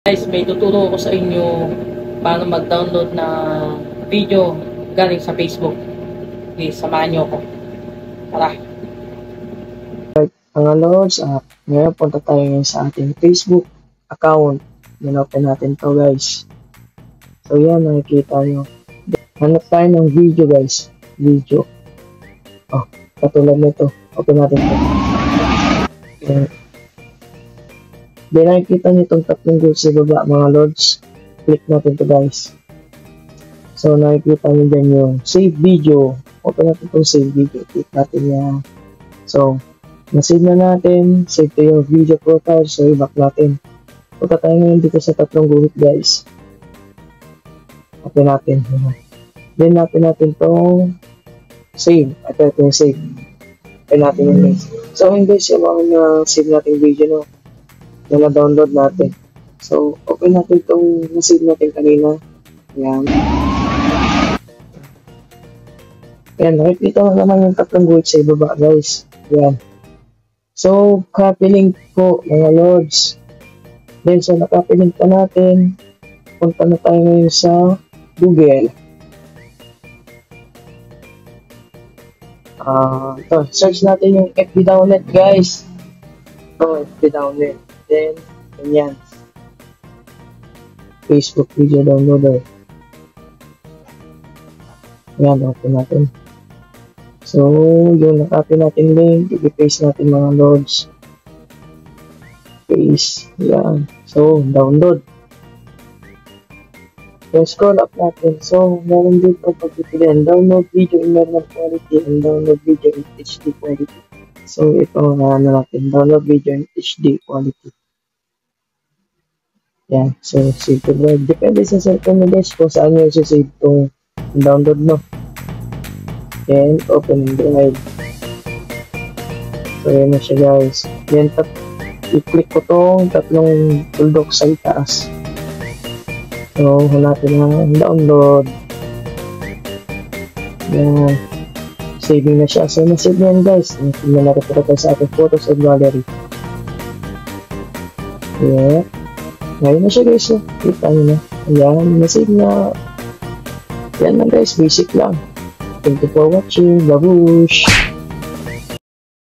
Guys, may tuturo ko sa inyo paano mag-download na video galing sa Facebook. Please, samahan nyo ako. Tara! Mga Lords, ngayon punta tayo ngayon sa ating Facebook account. Open natin to guys. So yan, nakikita nyo. Hanap tayo ng video guys. Video. Katulad nito. Open natin to. Then nakikita nyo itong tatlong groups sa baba mga Lords. Click natin to guys. So nakikita nyo dyan yung save video. Open natin itong save video. Click natin yan. So na-save na natin. Save to your video profile. So i-back natin. Punta tayo ngayon dito sa tatlong group guys. Open natin. Then natin itong save. Ito yung save. Open natin yung guys. So yun guys, yung mga save natin video no. Na na-download natin. So, open natin itong na-save natin kanina. Ayan. Ayan, nakikita mo naman yung tatlong groups sa ibaba, guys. Ayan. So, copy link po, mga Lords. Then, so, na-copy link pa natin. Punta na tayo ngayon sa Google. Search natin yung FB Download, guys. FB Download. Then, ganyan. Facebook Video Downloader. Ayan, open natin. So, yung nakapin natin link, i-paste natin mga Lords. Paste. Ayan. So, download. Then, scroll up natin. So, meron din po pagpipilian. Download video in normal quality and download video in HD quality. So, ito natin. Download video in HD quality. Yan. So, save to drive. Depende sa cellphone mo guys kung saan nyo save itong download mo. Then, open and drive. So, yan na siya guys. Then, i-click ko itong tatlong tuldok sa itaas. So, hanapin ang download. Yan. Saving na siya. So, na-save na yan guys. Tingnan natin po tayo sa ating photos and gallery. Yeah. Ngayon na siya guys, kita nyo na. Ayan, na-save na. Yan na guys, basic lang. Thank you for watching. Babush!